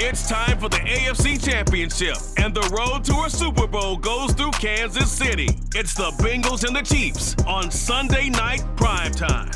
It's time for the AFC Championship, and the road to a Super Bowl goes through Kansas City. It's the Bengals and the Chiefs on Sunday night primetime.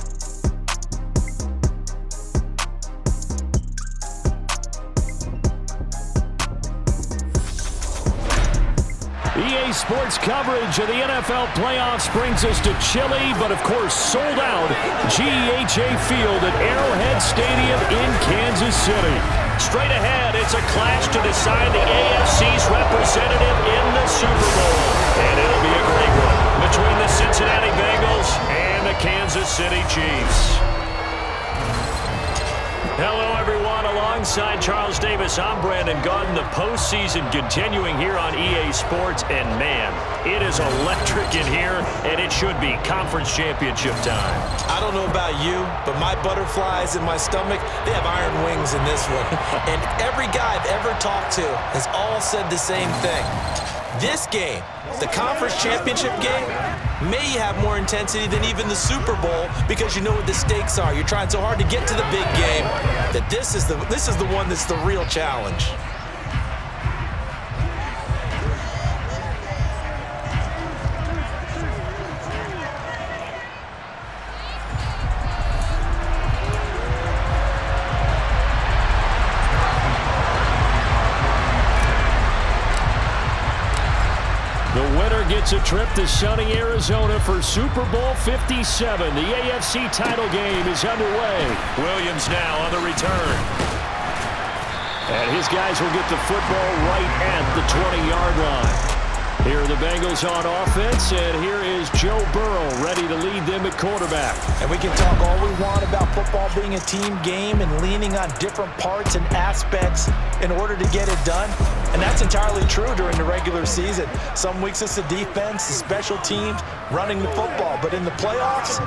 EA Sports coverage of the NFL playoffs brings us to chilly, but of course sold out GEHA Field at Arrowhead Stadium in Kansas City. Straight ahead, it's a clash to decide the AFC's representative in the Super Bowl. And it'll be a great one between the Cincinnati Bengals and the Kansas City Chiefs. Hello, everyone. Alongside Charles Davis, I'm Brandon Gaudin. The postseason continuing here on EA Sports. And, man, it is electric in here, and it should be conference championship time. I don't know about you, but my butterflies in my stomach, they have iron wings in this one. And every guy I've ever talked to has all said the same thing. This game, the conference championship game, may have more intensity than even the Super Bowl because you know what the stakes are. You're trying so hard to get to the big game that this is the one that's the real challenge. Gets a trip to sunny Arizona for Super Bowl 57. The AFC title game is underway. Williams now on the return. And his guys will get the football right at the 20-yard line. Here are the Bengals on offense, and here is Joe Burrow ready to lead them at quarterback. And we can talk all we want about football being a team game and leaning on different parts and aspects in order to get it done. And that's entirely true during the regular season. Some weeks it's the defense, the special teams, running the football. But in the playoffs,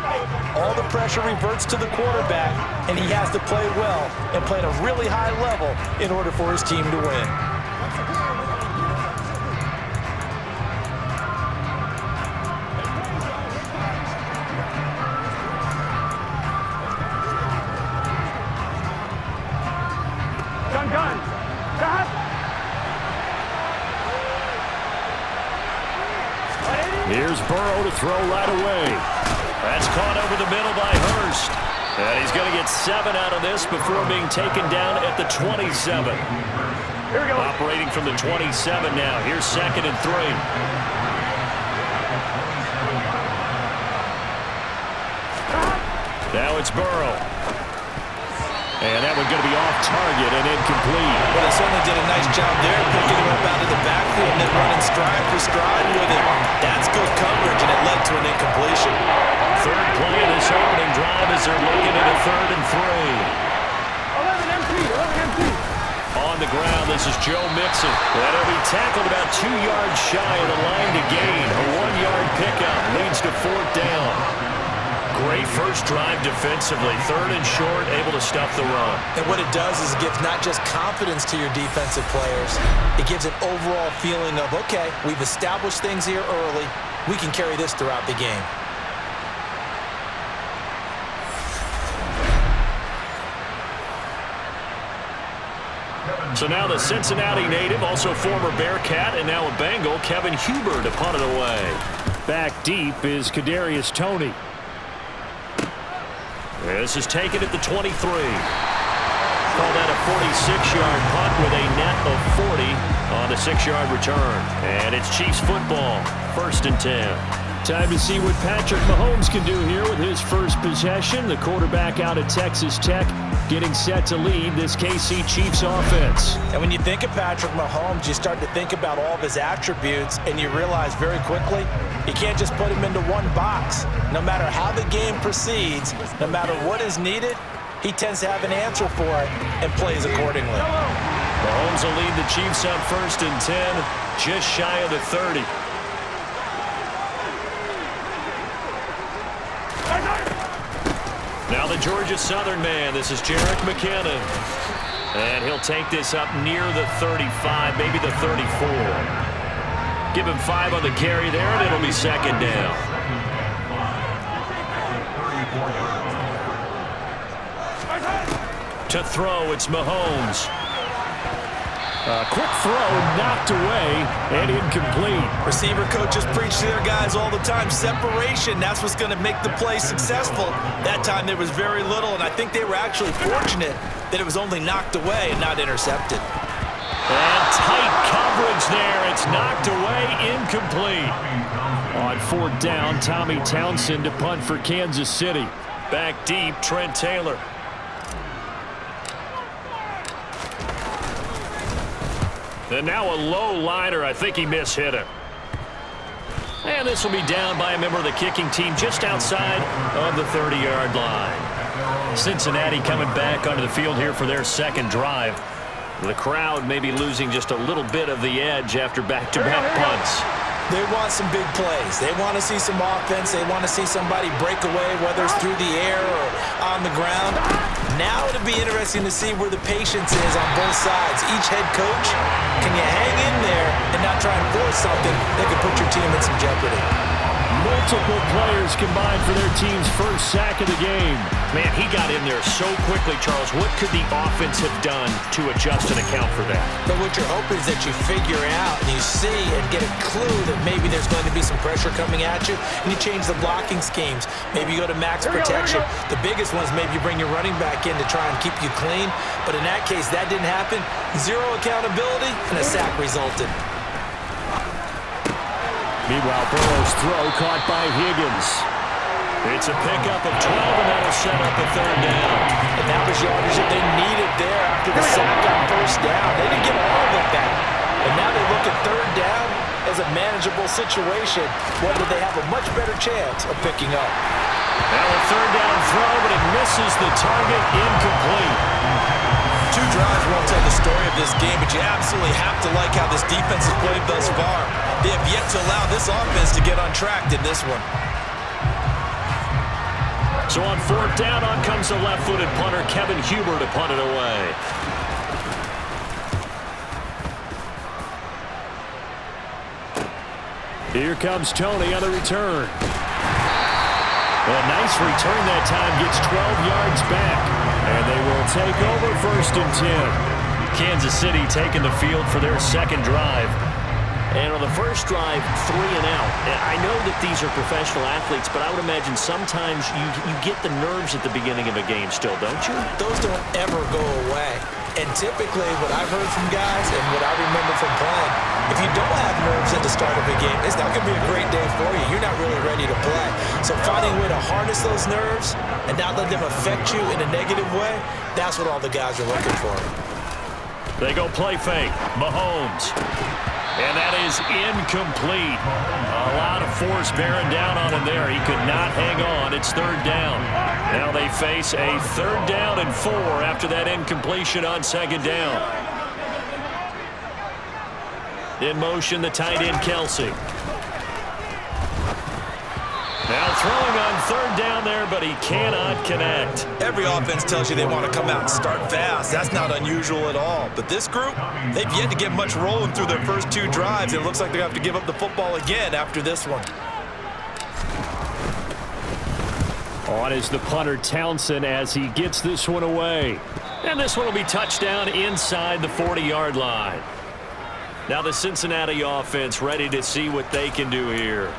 all the pressure reverts to the quarterback, and he has to play well and play at a really high level in order for his team to win. Here's Burrow to throw right away. That's caught over the middle by Hurst. And he's going to get 7 out of this before being taken down at the 27. Here we go. Operating from the 27 now. Here's 2nd and 3. Now it's Burrow. And that one's going to be off target and incomplete. Well, they certainly did a nice job there, picking him up out of the backfield and then running stride for stride with it. That's good coverage, and it led to an incompletion. Third play of this opening drive as they're looking at a 3rd and 3. On the ground, this is Joe Mixon. And he'll be tackled about 2 yards shy of the line to gain. A 1-yard pickup leads to 4th down. Great first drive defensively. 3rd and short, able to stuff the run. And what it does is it gives not just confidence to your defensive players, it gives an overall feeling of, okay, we've established things here early. We can carry this throughout the game. So now the Cincinnati native, also former Bearcat, and now a Bengal, Kevin Huber to punt it away. Back deep is Kadarius Toney. This is taken at the 23. Call that a 46-yard punt with a net of 40 on the 6-yard return. And it's Chiefs football, 1st and 10. Time to see what Patrick Mahomes can do here with his first possession. The quarterback out of Texas Tech getting set to lead this KC Chiefs offense. And when you think of Patrick Mahomes, you start to think about all of his attributes, and you realize very quickly you can't just put him into one box. No matter how the game proceeds, no matter what is needed, he tends to have an answer for it and plays accordingly. Mahomes will lead the Chiefs on 1st and 10, just shy of the 30. Now the Georgia Southern man, this is Jerick McKinnon. And he'll take this up near the 35, maybe the 34. Give him 5 on the carry there, and it'll be 2nd down. To throw, it's Mahomes. Quick throw, knocked away, and incomplete. Receiver coaches preach to their guys all the time. Separation, that's what's going to make the play successful. That time there was very little, and I think they were actually fortunate that it was only knocked away and not intercepted. And tight coverage there. It's knocked away, incomplete. On fourth down, Tommy Townsend to punt for Kansas City. Back deep, Trent Taylor. And now a low liner. I think he mishit it. And this will be down by a member of the kicking team just outside of the 30-yard line. Cincinnati coming back onto the field here for their second drive. The crowd may be losing just a little bit of the edge after back-to-back punts. They want some big plays. They want to see some offense. They want to see somebody break away, whether it's through the air or on the ground. Now it'll be interesting to see where the patience is on both sides. Each head coach, can you hang in there and not try and force something that could put your team in some jeopardy? Multiple players combined for their team's first sack of the game. Man, he got in there so quickly, Charles. What could the offense have done to adjust and account for that? But what you're hoping is that you figure out and you see and get a clue that maybe there's going to be some pressure coming at you, and you change the blocking schemes. Maybe you go to max protection. The biggest one is maybe you bring your running back in to try and keep you clean. But in that case, that didn't happen. Zero accountability, and a sack resulted. Meanwhile, Burrow's throw caught by Higgins. It's a pickup of 12, and that'll set up a third down. And that was yardage that they needed there after the sack on first down. They didn't get all of it back. And now they look at third down as a manageable situation, whether they have a much better chance of picking up. Now a third down throw, but it misses the target, incomplete. Two drives won't tell the story of this game, but you absolutely have to like how this defense has played thus far. They have yet to allow this offense to get on track in this one. So on fourth down, on comes the left-footed punter, Kevin Huber, to punt it away. Here comes Tony on the return. A nice return that time, gets 12 yards back. And they will take over first and 10. Kansas City taking the field for their second drive. And on the first drive, 3 and out. I know that these are professional athletes, but I would imagine sometimes you get the nerves at the beginning of a game still, don't you? Those don't ever go away. And typically what I've heard from guys and what I remember from playing, if you don't have nerves at the start of a game, it's not going to be a great day for you. You're not really ready to play. So finding a way to harness those nerves and not let them affect you in a negative way, that's what all the guys are looking for. They go play fake. Mahomes. And that is incomplete. A lot of force bearing down on him there. He could not hang on. It's third down. Now they face a third down and 4 after that incompletion on second down. In motion, the tight end, Kelsey. Now throwing on third down there, but he cannot connect. Every offense tells you they want to come out and start fast. That's not unusual at all. But this group, they've yet to get much rolling through their first 2 drives. It looks like they have to give up the football again after this one. On is the punter, Townsend, as he gets this one away. And this one will be touchdown inside the 40-yard line. Now the Cincinnati offense ready to see what they can do here.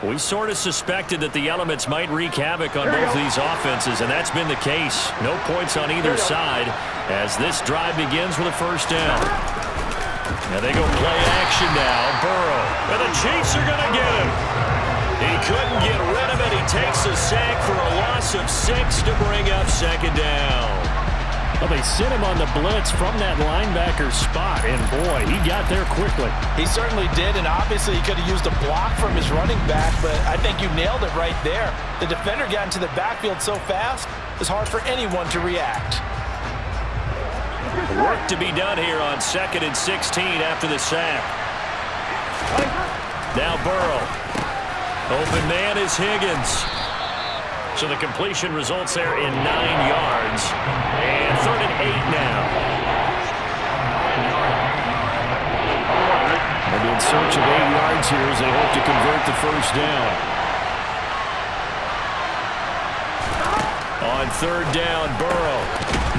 We sort of suspected that the elements might wreak havoc on both these offenses, and that's been the case. No points on either side as this drive begins with a first down. Now they go play action now. Burrow. And the Chiefs are going to get him. He couldn't get rid of it. He takes a sack for a loss of 6 to bring up second down. Well, they sent him on the blitz from that linebacker spot, and boy, he got there quickly. He certainly did, and obviously he could have used a block from his running back, but I think you nailed it right there. The defender got into the backfield so fast, it's hard for anyone to react. Work to be done here on 2nd and 16 after the sack. Now Burrow. Open man is Higgins. So the completion results there in 9 yards. And 3rd and 8 now. They'll be in search of 8 yards here as they hope to convert the first down. On 3rd down, Burrow.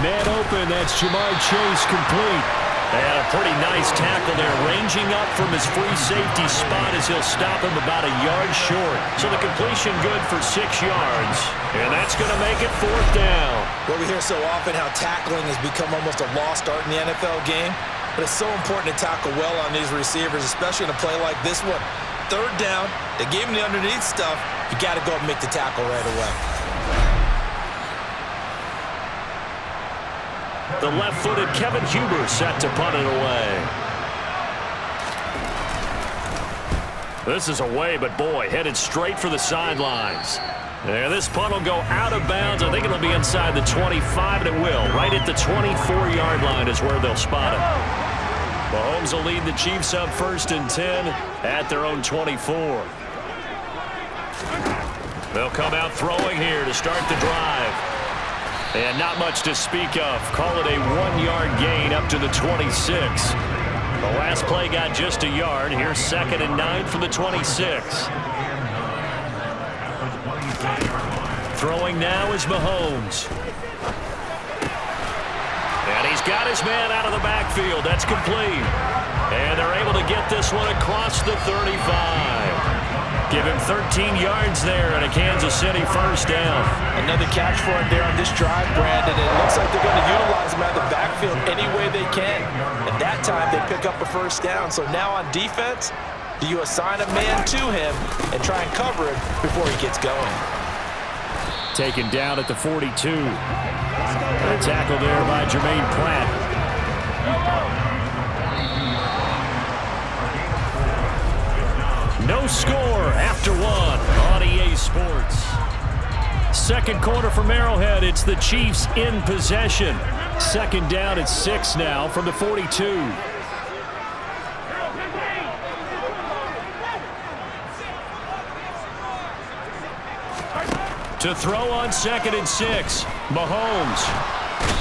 Man open, that's Jamar Chase complete. And a pretty nice tackle there, ranging up from his free safety spot as he'll stop him about a yard short. So the completion good for 6 yards. And that's going to make it 4th down. Well, we hear so often how tackling has become almost a lost art in the NFL game. But it's so important to tackle well on these receivers, especially in a play like this one. 3rd down, they gave him the underneath stuff. You got to go and make the tackle right away. The left-footed Kevin Huber set to punt it away. This is away, but boy, headed straight for the sidelines. And this punt will go out of bounds. I think it'll be inside the 25, and it will. Right at the 24-yard line is where they'll spot it. Mahomes will lead the Chiefs up 1st and 10 at their own 24. They'll come out throwing here to start the drive. And not much to speak of. Call it a 1-yard gain up to the 26. The last play got just a yard. Here's 2nd and 9 from the 26. Throwing now is Mahomes. And he's got his man out of the backfield. That's complete. And they're able to get this one across the 35. Give him 13 yards there and a Kansas City 1st down. Another catch for him there on this drive, Brandon. It looks like they're going to utilize him out of the backfield any way they can. And that time they pick up a 1st down. So now on defense, do you assign a man to him and try and cover him before he gets going? Taken down at the 42. A tackle there by Jermaine Pratt. No score after 1 on EA Sports. 2nd quarter from Arrowhead. It's the Chiefs in possession. 2nd down at 6 now from the 42. To throw on 2nd and 6. Mahomes.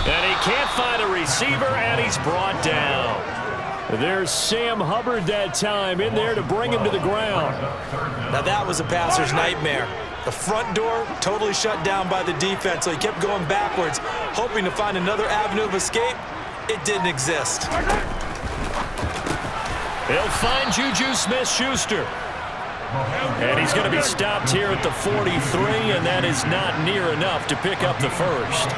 And he can't find a receiver, and he's brought down. There's Sam Hubbard that time in there to bring him to the ground. Now that was a passer's nightmare. The front door totally shut down by the defense, so he kept going backwards, hoping to find another avenue of escape. It didn't exist. He'll find Juju Smith-Schuster. And he's going to be stopped here at the 43, and that is not near enough to pick up the 1st.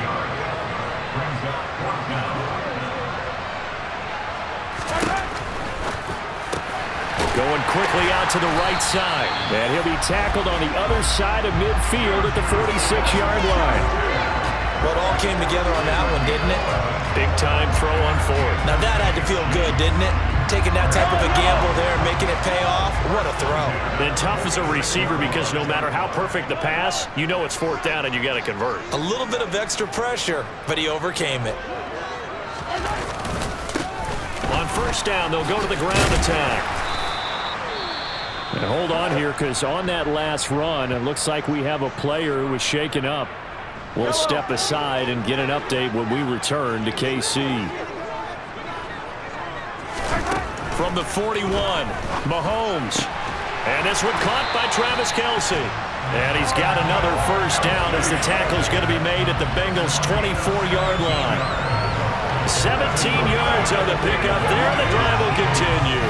Going quickly out to the right side. And he'll be tackled on the other side of midfield at the 46-yard line. Well, it all came together on that one, didn't it? Big-time throw on 4th. Now that had to feel good, didn't it? Taking that type of a gamble there, making it pay off. What a throw. And tough as a receiver because no matter how perfect the pass, you know it's 4th down and you got to convert. A little bit of extra pressure, but he overcame it. On 1st down, they'll go to the ground attack. And hold on here, because on that last run, it looks like we have a player who was shaken up. We'll step aside and get an update when we return to KC. From the 41, Mahomes. And this one caught by Travis Kelce. And he's got another 1st down as the tackle's going to be made at the Bengals' 24-yard line. 17 yards on the pickup there. The drive will continue.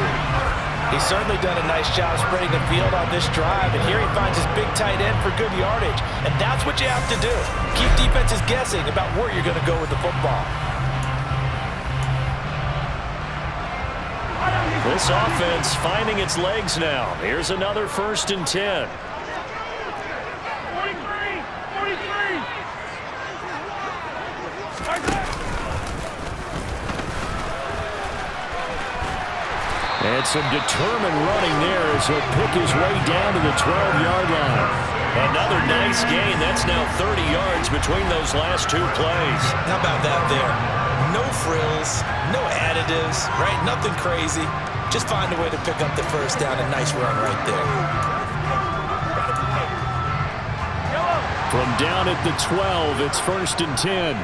He's certainly done a nice job spreading the field on this drive, and here he finds his big tight end for good yardage. And that's what you have to do. Keep defenses guessing about where you're going to go with the football. This offense finding its legs now. Here's another 1st and 10. And some determined running there as he'll pick his way down to the 12-yard line. Another nice gain. That's now 30 yards between those last 2 plays. How about that there? No frills, no additives, right? Nothing crazy. Just find a way to pick up the 1st down. A nice run right there. From down at the 12, it's 1st and 10.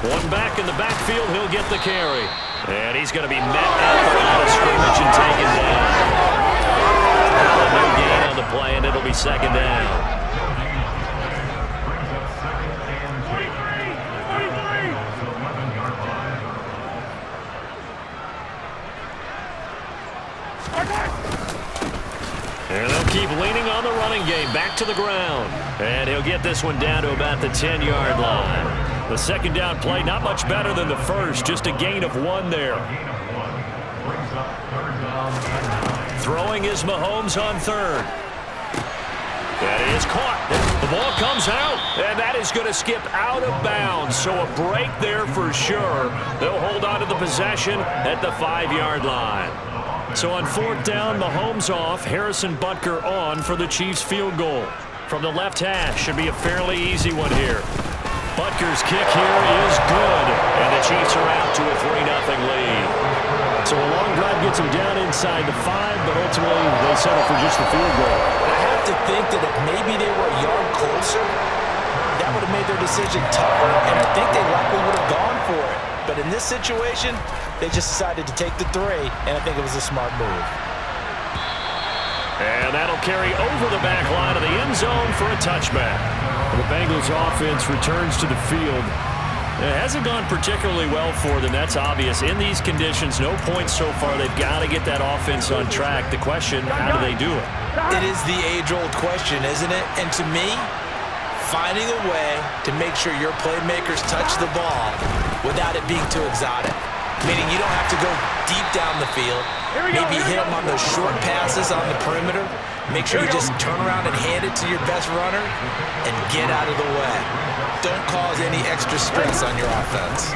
One back in the backfield, he'll get the carry. And he's going to be met at the line of scrimmage and taken down. No gain on the play, and it'll be 2nd down. And they'll keep leaning on the running game. Back to the ground. And he'll get this one down to about the 10-yard line. The second down play, not much better than the first. Just a gain of 1 there. Throwing is Mahomes on third. That is caught. The ball comes out, and that is going to skip out of bounds. So a break there for sure. They'll hold on to the possession at the 5-yard line. So on fourth down, Mahomes off, Harrison Butker on for the Chiefs field goal. From the left hash, should be a fairly easy one here. Butker's kick here is good, and the Chiefs are out to a 3-0 lead. So a long drive gets them down inside the 5, but ultimately they settle for just the field goal. I have to think that if maybe they were a yard closer, that would have made their decision tougher, and I think they likely would have gone for it. But in this situation, they just decided to take the 3, and I think it was a smart move. And that'll carry over the back line of the end zone for a touchback. The Bengals offense returns to the field. It hasn't gone particularly well for them, that's obvious. In these conditions, no points so far. They've got to get that offense on track. The question, how do they do it? It is the age-old question, isn't it? And to me, finding a way to make sure your playmakers touch the ball without it being too exotic. Meaning you don't have to go deep down the field. Maybe hit them on those short passes on the perimeter. Make sure you just turn around and hand it to your best runner and get out of the way. Don't cause any extra stress on your offense.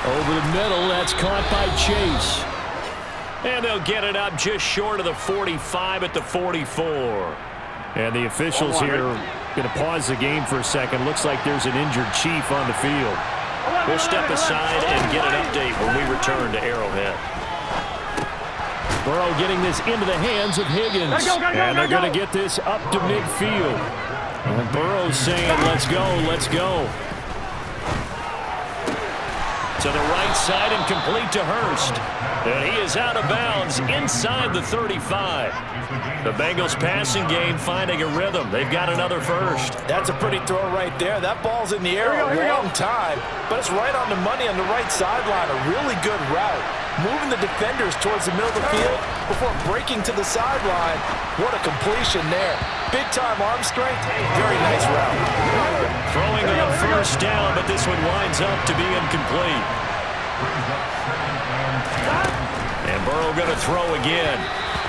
Over the middle, that's caught by Chase. And they'll get it up just short of the 45 at the 44. And the officials here going to pause the game for a second. Looks like there's an injured Chief on the field. We'll step aside and get an update when we return to Arrowhead. Burrow getting this into the hands of Higgins. And they're going to get this up to midfield. And Burrow's saying, let's go, let's go. To the right side and complete to Hurst. And he is out of bounds inside the 35. The Bengals passing game finding a rhythm. They've got another first. That's a pretty throw right there. That ball's in the air a long time, but it's right on the money on the right sideline. A really good route. Moving the defenders towards the middle of the field before breaking to the sideline. What a completion there. Big-time arm strength. Very nice route. Throwing on first down, but this one winds up to be incomplete. And Burrow going to throw again.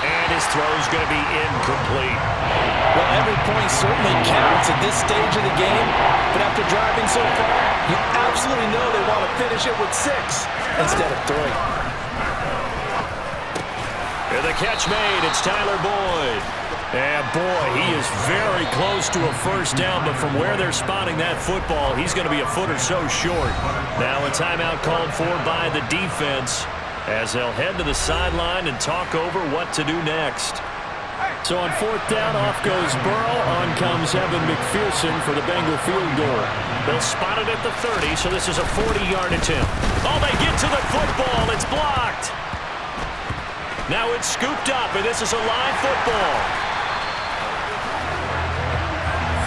And his throw's going to be incomplete. Well, every point certainly counts at this stage of the game. But after driving so far, you absolutely know they want to finish it with 6 instead of 3. And the catch made. It's Tyler Boyd. And boy, he is very close to a first down, but from where they're spotting that football, he's going to be a foot or so short. Now a timeout called for by the defense as they'll head to the sideline and talk over what to do next. So on fourth down, off goes Burrow. On comes Evan McPherson for the Bengal field goal. They'll spot it at the 30, so this is a 40-yard attempt. Oh, they get to the football. It's blocked. Now it's scooped up, and this is a live football.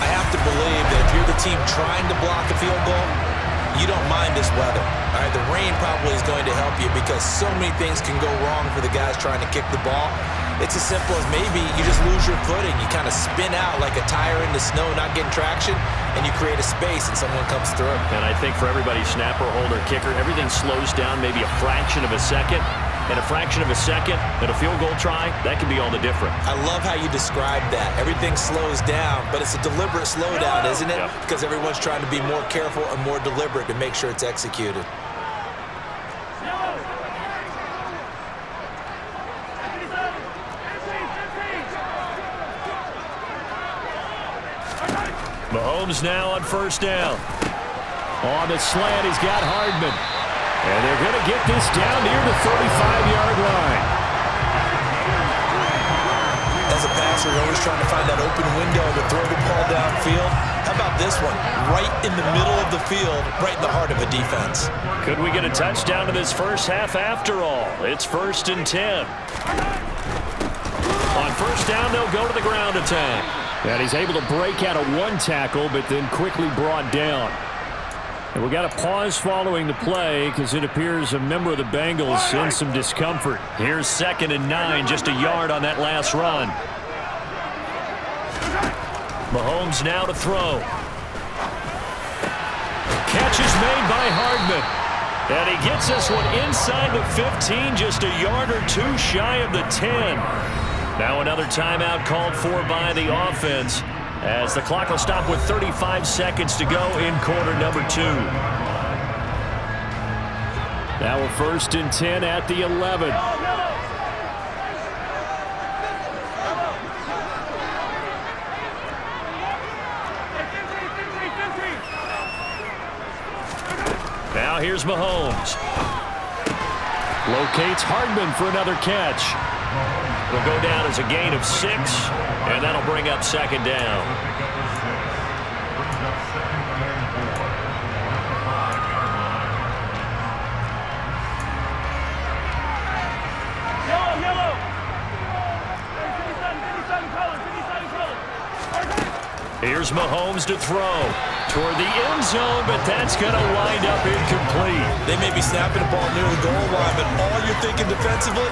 I have to believe that if you're the team trying to block a field goal, you don't mind this weather. All right, the rain probably is going to help you because so many things can go wrong for the guys trying to kick the ball. It's as simple as maybe you just lose your footing. You kind of spin out like a tire in the snow, not getting traction, and you create a space and someone comes through. And I think for everybody, snapper, holder, kicker, everything slows down maybe a fraction of a second. And a fraction of a second at a field goal try, that can be all the different. I love how you described that. Everything slows down, but it's a deliberate slowdown, isn't it? Yep. Because everyone's trying to be more careful and more deliberate to make sure it's executed. Mahomes now on first down. On the slant, he's got Hardman. And they're going to get this down near the 35-yard line. As a passer, you're always trying to find that open window to throw the ball downfield. How about this one? Right in the middle of the field, right in the heart of a defense. Could we get a touchdown in this first half after all? It's 1st and 10. On first down, they'll go to the ground attack. And he's able to break out of one tackle, but then quickly brought down. And we got a pause following the play because it appears a member of the Bengals in some discomfort. Here's 2nd and 9, just a yard on that last run. Mahomes now to throw. Catch is made by Hardman. And he gets this one inside the 15, just a yard or two shy of the 10. Now another timeout called for by the offense, as the clock will stop with 35 seconds to go in quarter number 2. Now a 1st and 10 at the 11. Now here's Mahomes. Locates Hardman for another catch. Will go down as a gain of 6, and that'll bring up 2nd down. Here's Mahomes to throw toward the end zone, but that's going to wind up incomplete. They may be snapping the ball near the goal line, but all you're thinking defensively,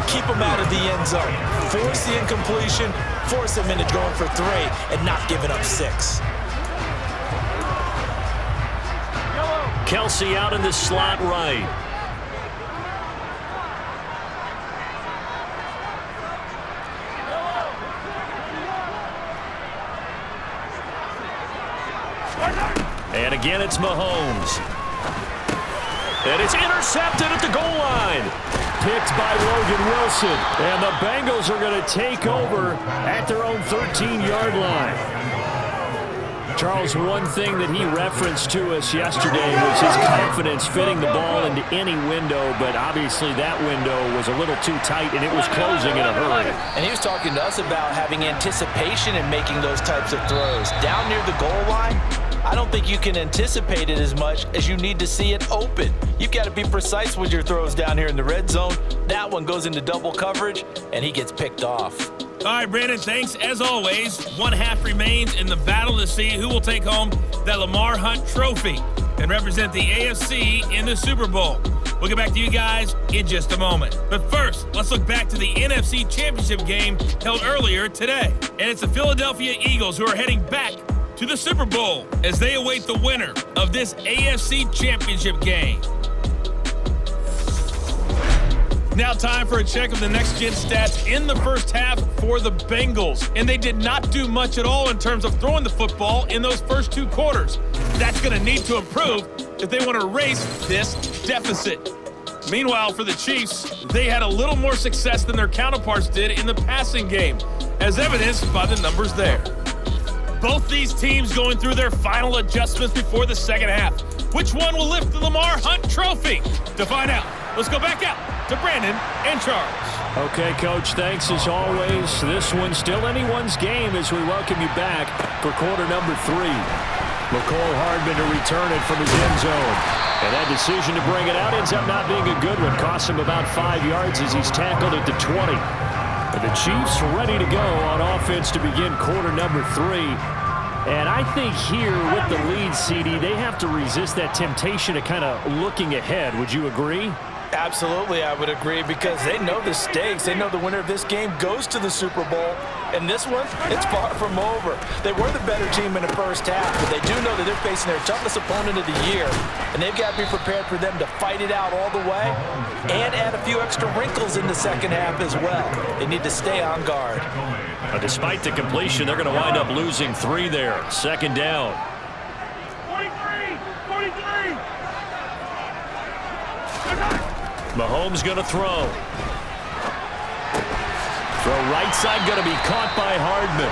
keep them out of the end zone. Force the incompletion, force them into going for 3, and not giving up 6. Kelsey out in the slot right. And again, it's Mahomes. And it's intercepted at the goal line. Picked by Logan Wilson. And the Bengals are going to take over at their own 13-yard line. Charles, one thing that he referenced to us yesterday was his confidence fitting the ball into any window, but obviously that window was a little too tight and it was closing in a hurry. And he was talking to us about having anticipation in making those types of throws. Down near the goal line, I don't think you can anticipate it as much as you need to see it open. You've got to be precise with your throws down here in the red zone. That one goes into double coverage, and he gets picked off. All right, Brandon, thanks as always. 1 half remains in the battle to see who will take home that Lamar Hunt trophy and represent the AFC in the Super Bowl. We'll get back to you guys in just a moment. But first, let's look back to the NFC Championship game held earlier today. And it's the Philadelphia Eagles who are heading back to the Super Bowl as they await the winner of this AFC Championship game. Now time for a check of the next-gen stats in the first half for the Bengals. And they did not do much at all in terms of throwing the football in those first 2 quarters. That's going to need to improve if they want to erase this deficit. Meanwhile, for the Chiefs, they had a little more success than their counterparts did in the passing game, as evidenced by the numbers there. Both these teams going through their final adjustments before the second half. Which one will lift the Lamar Hunt trophy? To find out, let's go back out to Brandon and Charles. Okay, Coach, thanks as always. This one's still anyone's game as we welcome you back for quarter number 3. McCole Hardman to return it from his end zone. And that decision to bring it out ends up not being a good one. Costs him about 5 yards as he's tackled at the 20. And the Chiefs ready to go on offense to begin quarter number 3. And I think here with the lead, CD, they have to resist that temptation to kind of looking ahead. Would you agree? Absolutely, I would agree, because they know the stakes. They know the winner of this game goes to the Super Bowl. And this one, it's far from over. They were the better team in the first half, but they do know that they're facing their toughest opponent of the year. And they've got to be prepared for them to fight it out all the way and add a few extra wrinkles in the second half as well. They need to stay on guard. Despite the completion, they're going to wind up losing 3 there. 2nd down. 43. Mahomes going to throw. Throw right side going to be caught by Hardman.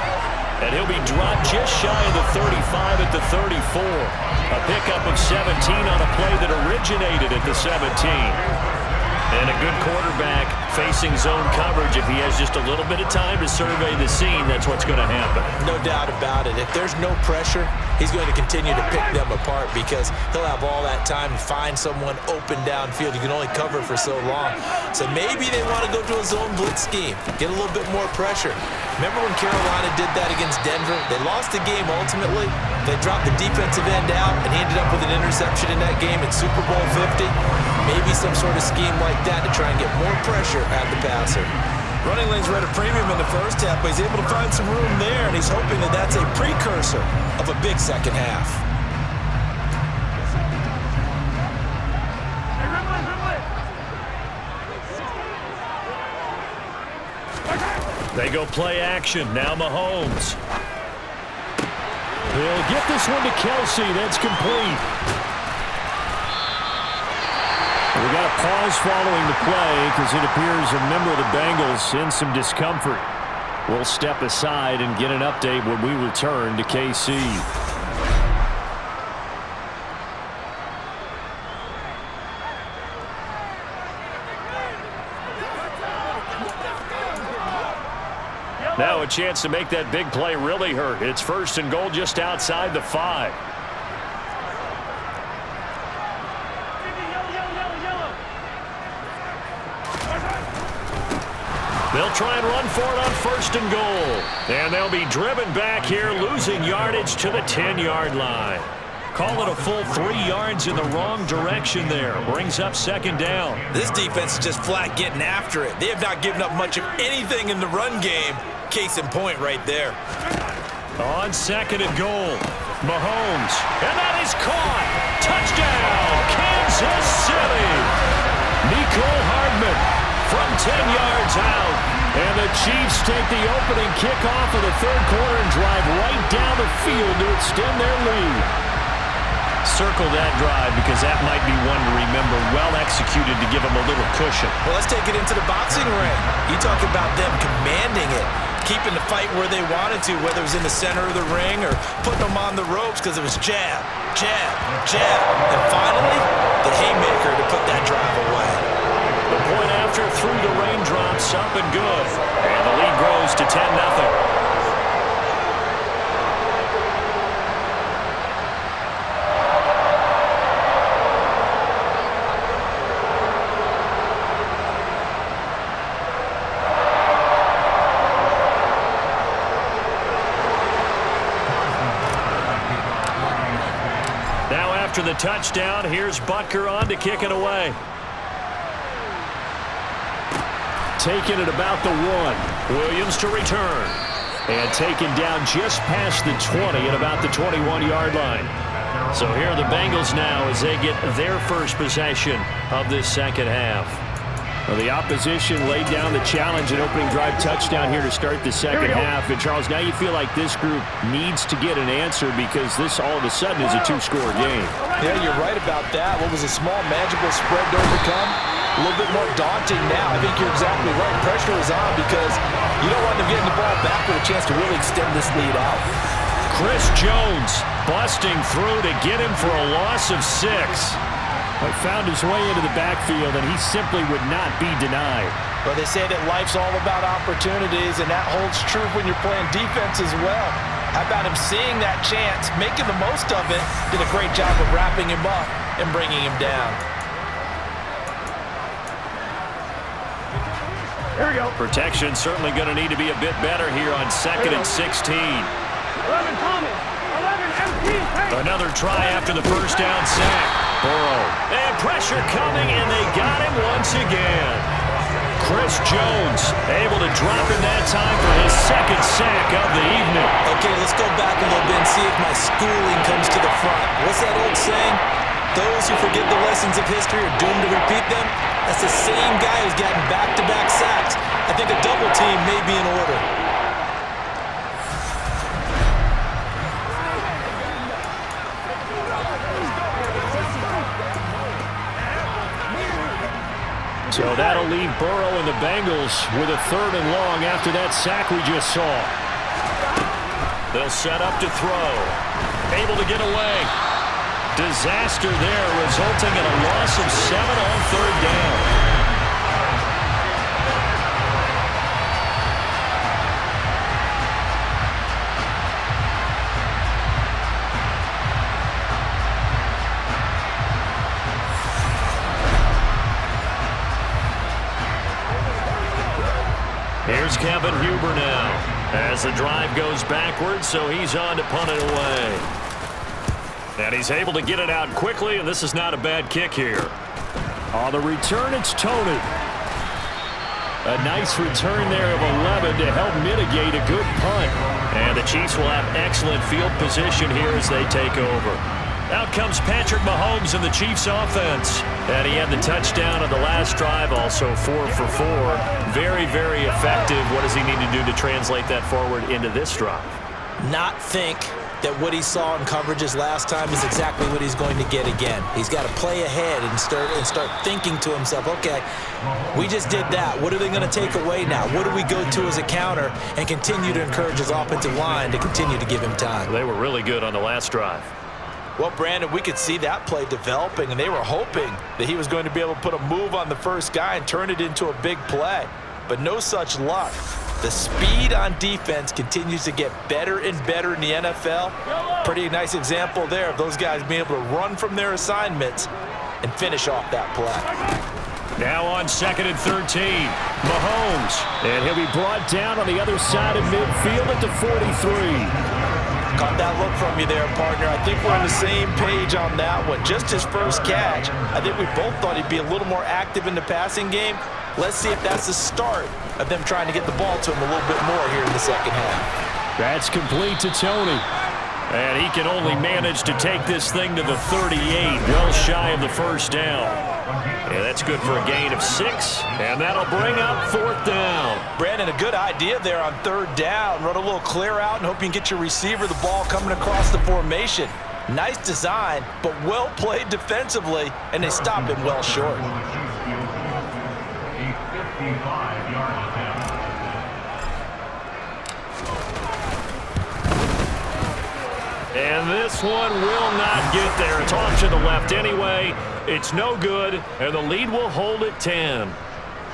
And he'll be dropped just shy of the 35 at the 34. A pickup of 17 on a play that originated at the 17. And a good quarterback Facing zone coverage, if he has just a little bit of time to survey the scene, that's what's going to happen. No doubt about it. If there's no pressure, he's going to continue to pick them apart because he'll have all that time to find someone open downfield. You can only cover for so long. So maybe they want to go to a zone blitz scheme, get a little bit more pressure. Remember when Carolina did that against Denver? They lost the game ultimately. They dropped the defensive end out, and he ended up with an interception in that game in Super Bowl 50. Maybe some sort of scheme like that to try and get more pressure at the passer. Running lanes were at a premium in the first half, but he's able to find some room there, and he's hoping that that's a precursor of a big second half. They go play action. Now Mahomes. He'll get this one to Kelsey. That's complete. We got a pause following the play because it appears a member of the Bengals in some discomfort. We'll step aside and get an update when we return to KC. Now a chance to make that big play really hurt. It's 1st and goal just outside the 5. They'll try and run for it on 1st and goal. And they'll be driven back here, losing yardage to the 10-yard line. Call it a full 3 yards in the wrong direction there. Brings up 2nd down. This defense is just flat getting after it. They have not given up much of anything in the run game. Case in point right there. On 2nd and goal, Mahomes. And that is caught. Touchdown, Kansas City. Nicole Hardman from 10 yards out. And the Chiefs take the opening kickoff of the 3rd quarter and drive right down the field to extend their lead. Circle that drive because that might be one to remember. Well executed to give them a little cushion. Well, let's take it into the boxing ring. You talk about them commanding it, keeping the fight where they wanted to, whether it was in the center of the ring or putting them on the ropes because it was jab, jab, jab. And finally, the haymaker to put that drive away. The point after through the raindrops, up and good. And the lead grows to 10-0. After the touchdown, here's Butker on to kick it away. Taking it about the 1. Williams to return. And taken down just past the 20 at about the 21-yard line. So here are the Bengals now as they get their first possession of this second half. Well, the opposition laid down the challenge and opening drive touchdown here to start the second half. And, Charles, now you feel like this group needs to get an answer because this all of a sudden is a 2-score game. Yeah, you're right about that. What was a small, manageable spread to overcome? A little bit more daunting now. I think you're exactly right. Pressure is on because you don't want them getting the ball back with a chance to really extend this lead out. Chris Jones busting through to get him for a loss of 6. But found his way into the backfield, and he simply would not be denied. But they say that life's all about opportunities, and that holds true when you're playing defense as well. How about him seeing that chance, making the most of it, did a great job of wrapping him up and bringing him down. Here we go. Protection certainly going to need to be a bit better here on 2nd and 16. 11 Thomas, 11 MP. Another try after the first down sack. Burrow. And pressure coming, and they got him once again. Chris Jones able to drop in that time for his 2nd sack of the evening. Okay, let's go back a little bit and see if my schooling comes to the front. What's that old saying? Those who forget the lessons of history are doomed to repeat them. That's the same guy who's gotten back-to-back sacks. I think a double team may be in order. So that'll leave Burrow and the Bengals with a 3rd and long after that sack we just saw. They'll set up to throw. Able to get away. Disaster there, resulting in a loss of 7 on 3rd down. Here's Kevin Huber now as the drive goes backwards, so he's on to punt it away. And he's able to get it out quickly, and this is not a bad kick here. On the return, it's Tony. A nice return there of 11 to help mitigate a good punt. And the Chiefs will have excellent field position here as they take over. Out comes Patrick Mahomes in the Chiefs offense. And he had the touchdown on the last drive, also 4 for 4. Very, very effective. What does he need to do to translate that forward into this drive? Not think that what he saw in coverages last time is exactly what he's going to get again. He's got to play ahead and start thinking to himself, okay, we just did that. What are they going to take away now? What do we go to as a counter? And continue to encourage his offensive line to continue to give him time. They were really good on the last drive. Well, Brandon, we could see that play developing, and they were hoping that he was going to be able to put a move on the first guy and turn it into a big play. But no such luck. The speed on defense continues to get better and better in the NFL. Pretty nice example there of those guys being able to run from their assignments and finish off that play. Now on 2nd and 13, Mahomes. And he'll be brought down on the other side of midfield at the 43. Caught that look from you there, partner. I think we're on the same page on that one. Just his first catch. I think we both thought he'd be a little more active in the passing game. Let's see if that's the start of them trying to get the ball to him a little bit more here in the second half. That's complete to Tony. And he can only manage to take this thing to the 38, well shy of the first down. Yeah, that's good for a gain of 6, and that'll bring up 4th down. Brandon, a good idea there on 3rd down. Run a little clear out and hope you can get your receiver the ball coming across the formation. Nice design, but well played defensively, and they stop him well short. And this one will not get there. It's off to the left anyway. It's no good, and the lead will hold at 10.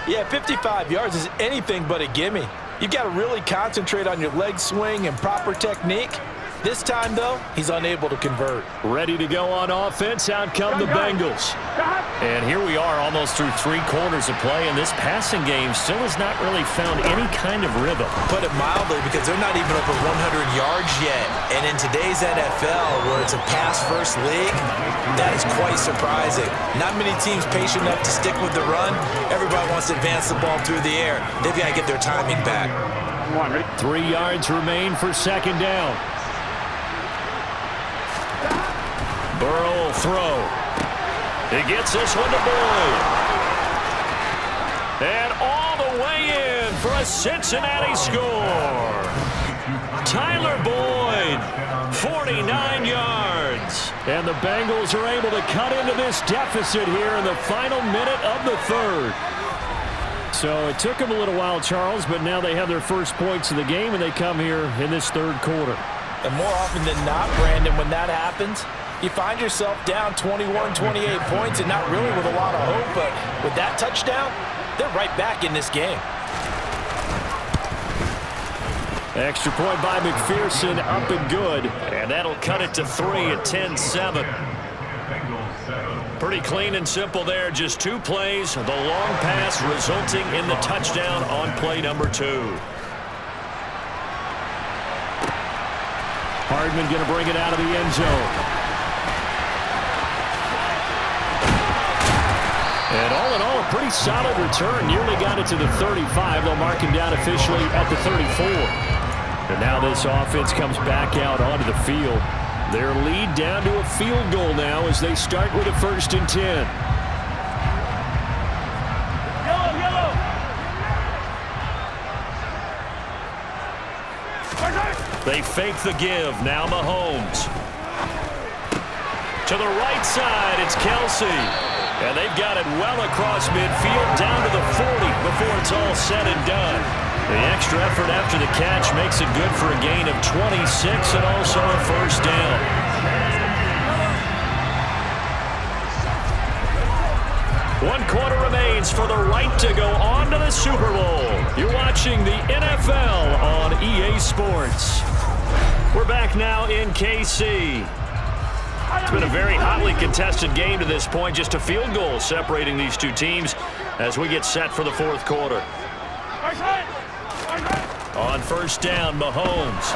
Yeah, 55 yards is anything but a gimme. You've got to really concentrate on your leg swing and proper technique. This time, though, he's unable to convert. Ready to go on offense. Out come the Bengals. And here we are almost through 3 quarters of play, and this passing game still has not really found any kind of rhythm. Put it mildly, because they're not even over 100 yards yet. And in today's NFL, where it's a pass-first league, that is quite surprising. Not many teams patient enough to stick with the run. Everybody wants to advance the ball through the air. They've got to get their timing back. 3 yards remain for 2nd down. Burrow will throw. He gets this one to Boyd. And all the way in for a Cincinnati score. Tyler Boyd, 49 yards. And the Bengals are able to cut into this deficit here in the final minute of the 3rd. So it took them a little while, Charles, but now they have their first points of the game, and they come here in this 3rd quarter. And more often than not, Brandon, when that happens, you find yourself down 21, 28 points and not really with a lot of hope, but with that touchdown, they're right back in this game. Extra point by McPherson, up and good. And that'll cut it to 3 at 10-7. Pretty clean and simple there, just 2 plays. The long pass resulting in the touchdown on play number 2. Hardman going to bring it out of the end zone. And all in all, a pretty solid return. Nearly got it to the 35. They'll mark him down officially at the 34. And now this offense comes back out onto the field. Their lead down to a field goal now as they start with a 1st and 10. They fake the give. Now Mahomes. To the right side, it's Kelsey. And they've got it well across midfield, down to the 40 before it's all said and done. The extra effort after the catch makes it good for a gain of 26 and also a 1st down. One quarter remains for the right to go on to the Super Bowl. You're watching the NFL on EA Sports. We're back now in KC. It's been a very hotly contested game to this point. Just a field goal separating these 2 teams as we get set for the 4th quarter. On first down, Mahomes.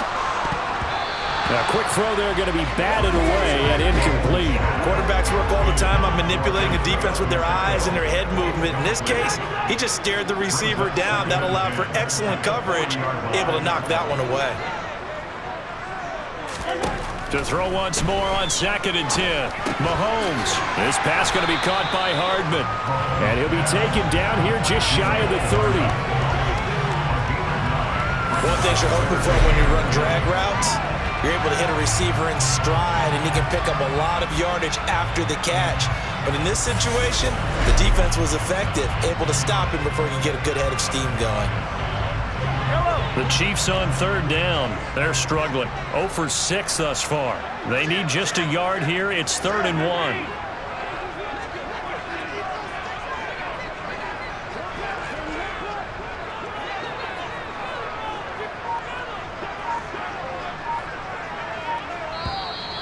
A quick throw there going to be batted away and incomplete. Quarterbacks work all the time on manipulating the defense with their eyes and their head movement. In this case, he just stared the receiver down. That allowed for excellent coverage, able to knock that one away. To throw once more on 2nd and 10. Mahomes. This pass going to be caught by Hardman. And he'll be taken down here just shy of the 30. One thing you're hoping for when you run drag routes, you're able to hit a receiver in stride, and he can pick up a lot of yardage after the catch. But in this situation, the defense was effective, able to stop him before he could get a good head of steam going. The Chiefs on 3rd down. They're struggling. 0 for 6 thus far. They need just a yard here. It's 3rd and 1.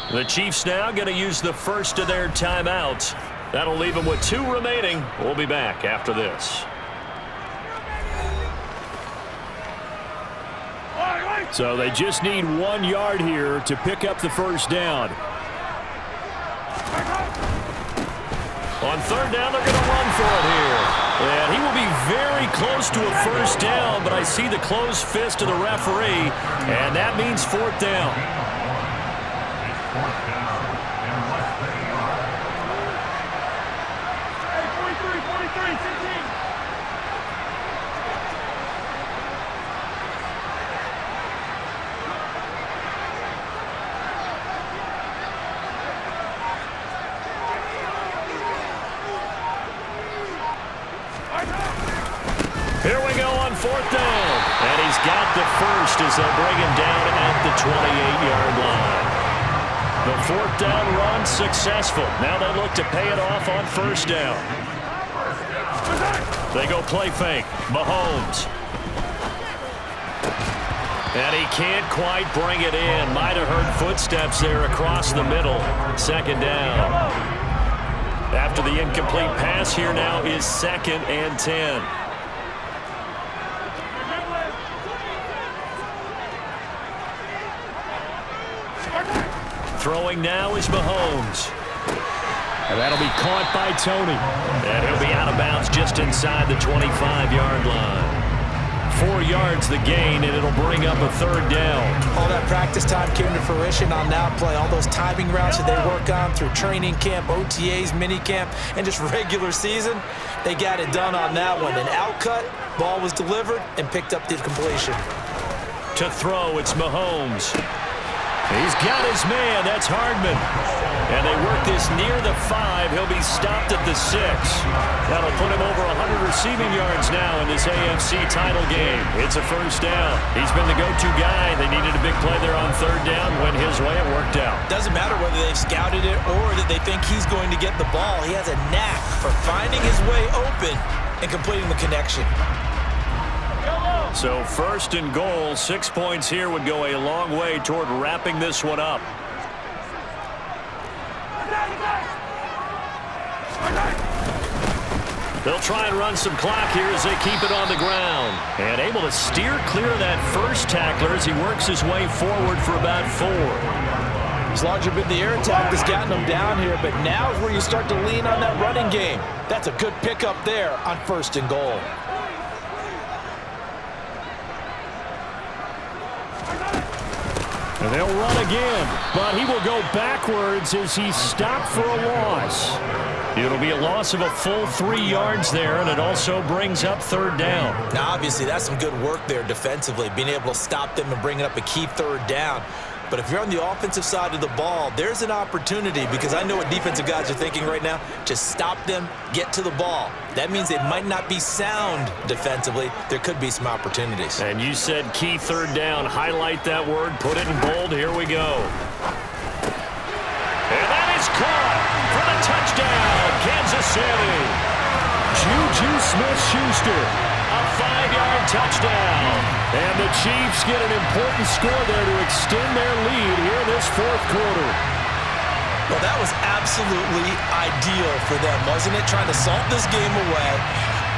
The Chiefs now going to use the first of their timeouts. That'll leave them with 2 remaining. We'll be back after this. So they just need 1 yard here to pick up the first down. On 3rd down, they're going to run for it here. And he will be very close to a first down, but I see the closed fist of the referee, and that means 4th down. Here we go on 4th down. And he's got the first as they'll bring him down at the 28-yard line. The 4th down run successful. Now they look to pay it off on 1st down. They go play fake. Mahomes. And he can't quite bring it in. Might have heard footsteps there across the middle. 2nd down. After the incomplete pass, here now is 2nd and 10. Throwing now is Mahomes. And that'll be caught by Tony. And he'll be out of bounds just inside the 25-yard line. 4 yards the gain, and it'll bring up a 3rd down. All that practice time came to fruition on that play. All those timing routes that they work on through training camp, OTAs, minicamp, and just regular season, they got it done on that one. An outcut, ball was delivered, and picked up the completion. To throw, it's Mahomes. He's got his man. That's Hardman. And they work this near the 5. He'll be stopped at the 6. That'll put him over 100 receiving yards now in this AFC title game. It's a first down. He's been the go-to guy. They needed a big play there on 3rd down. Went his way. It worked out. Doesn't matter whether they've scouted it or that they think he's going to get the ball. He has a knack for finding his way open and completing the connection. So 1st and goal, 6 points here would go a long way toward wrapping this one up. They'll try and run some clock here as they keep it on the ground. And able to steer clear of that first tackler as he works his way forward for about 4. It's largely been the air attack that's gotten him down here, but now is where you start to lean on that running game. That's a good pickup there on 1st and goal. And they'll run again, but he will go backwards as he's stopped for a loss. It'll be a loss of a full 3 yards there, and it also brings up 3rd down. Now, obviously, that's some good work there defensively, being able to stop them and bringing up a key 3rd down. But if you're on the offensive side of the ball, there's an opportunity, because I know what defensive guys are thinking right now. Just stop them, get to the ball. That means they might not be sound defensively. There could be some opportunities. And you said key 3rd down. Highlight that word. Put it in bold. Here we go. And that is caught for the touchdown, Kansas City. Juju Smith-Schuster. A 5-yard touchdown. And the Chiefs get an important score there to extend their lead here in this 4th quarter. Well, that was absolutely ideal for them, wasn't it? Trying to salt this game away,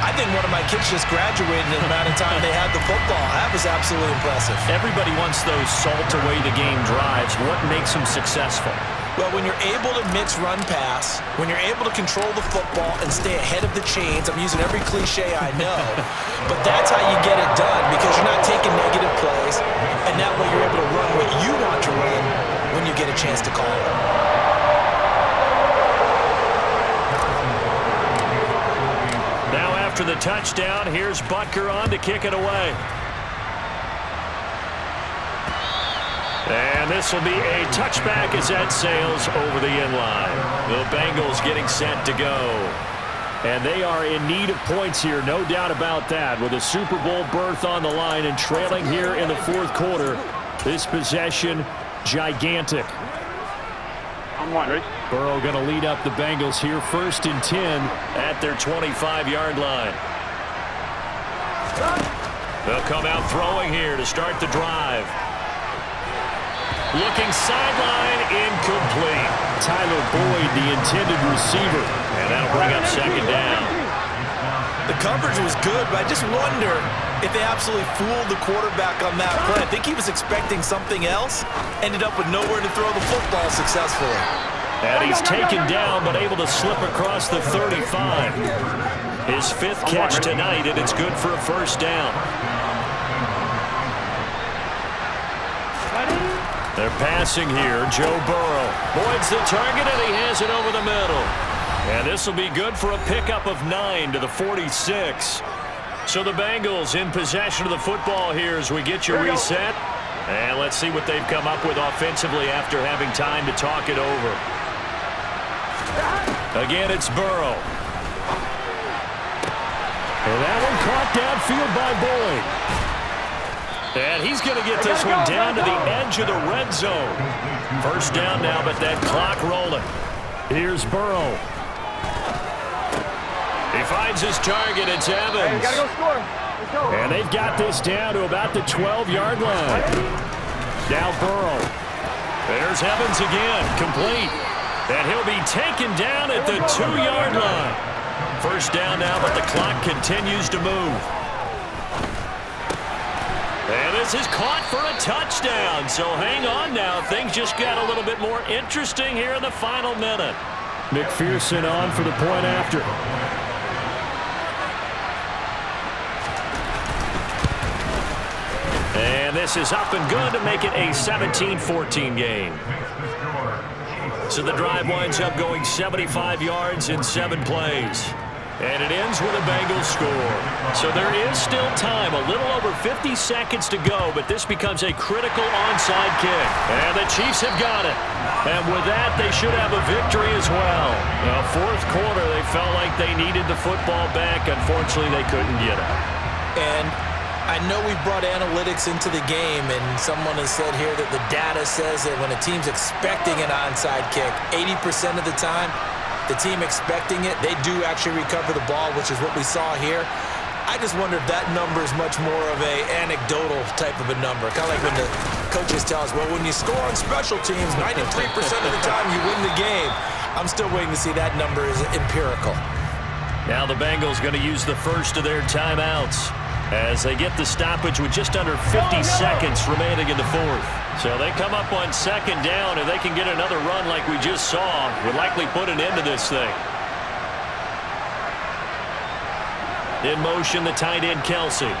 I think one of my kids just graduated in the amount of time they had the football. That was absolutely impressive. Everybody wants those salt-away-the-game drives. What makes them successful? Well, when you're able to mix run-pass, when you're able to control the football and stay ahead of the chains, I'm using every cliche I know, but that's how you get it done because you're not taking negative plays, and that way you're able to run what you want to run when you get a chance to call it. Now after the touchdown, here's Butker on to kick it away. And this will be a touchback as that sails over the inline. The Bengals getting set to go. And they are in need of points here, no doubt about that. With a Super Bowl berth on the line and trailing here in the fourth quarter, this possession, gigantic. Burrow going to lead up the Bengals here, 1st and 10 at their 25-yard line. They'll come out throwing here to start the drive. Looking sideline, incomplete. Tyler Boyd, the intended receiver. And that'll bring up 2nd down. The coverage was good, but I just wonder if they absolutely fooled the quarterback on that play. I think he was expecting something else. Ended up with nowhere to throw the football successfully. And he's taken down, but able to slip across the 35. His 5th catch tonight, and it's good for a 1st down. They're passing here. Joe Burrow. Boyd's the target, and he has it over the middle. And this will be good for a pickup of 9 to the 46. So the Bengals in possession of the football here as we get you reset. And let's see what they've come up with offensively after having time to talk it over. Again, it's Burrow. And that one caught downfield by Boyd. And he's going to get this one down to the edge of the red zone. 1st down now, but that clock rolling. Here's Burrow. He finds his target. It's Evans. Hey, we gotta go score. Let's go. And they've got this down to about the 12-yard line. Now Burrow. There's Evans again. Complete. And he'll be taken down at the 2-yard line. 1st down now, but the clock continues to move. And this is caught for a touchdown. So hang on now. Things just got a little bit more interesting here in the final minute. McPherson on for the point after. And this is up and good to make it a 17-14 game. So the drive winds up going 75 yards in 7 plays. And it ends with a Bengals score. So there is still time, a little over 50 seconds to go, but this becomes a critical onside kick. And the Chiefs have got it. And with that, they should have a victory as well. Now, 4th quarter, they felt like they needed the football back. Unfortunately, they couldn't get it. And I know we've brought analytics into the game, and someone has said here that the data says that when a team's expecting an onside kick, 80% of the time, the team expecting it, they do actually recover the ball, which is what we saw here. I just wonder if that number is much more of a anecdotal type of a number. Kind of like when the coaches tell us, well, when you score on special teams, 93% of the time you win the game. I'm still waiting to see that number is empirical. Now the Bengals going to use the first of their timeouts as they get the stoppage with just under 50 seconds remaining in the 4th. So they come up on 2nd down, and they can get another run like we just saw. Would likely put an end to this thing. In motion, the tight end, Kelsey.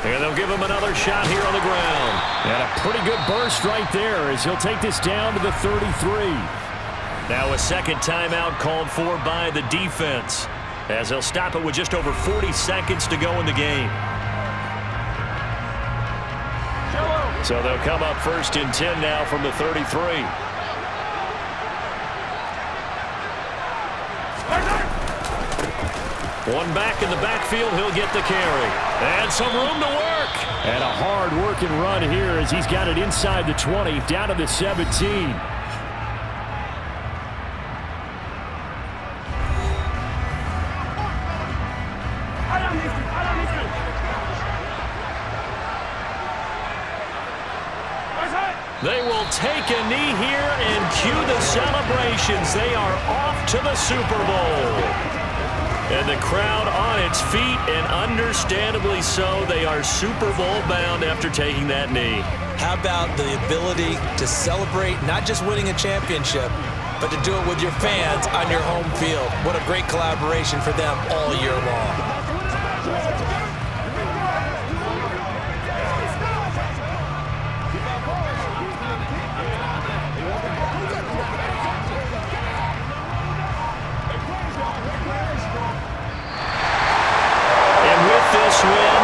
And they'll give him another shot here on the ground. And a pretty good burst right there as he'll take this down to the 33. Now a 2nd timeout called for by the defense as they'll stop it with just over 40 seconds to go in the game. So they'll come up 1st and 10 now from the 33. One back in the backfield, he'll get the carry. And some room to work. And a hard-working run here as he's got it inside the 20, down to the 17. They will take a knee here and cue the celebrations. They are off to the Super Bowl. And the crowd on its feet, and understandably so. They are Super Bowl bound after taking that knee. How about the ability to celebrate not just winning a championship, but to do it with your fans on your home field? What a great collaboration for them all year long. Win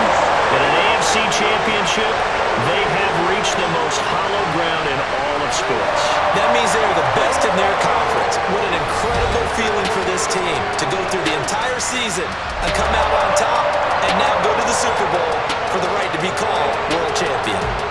in an AFC Championship, they have reached the most hollow ground in all of sports. That means they are the best in their conference. What an incredible feeling for this team to go through the entire season and come out on top and now go to the Super Bowl for the right to be called world champion.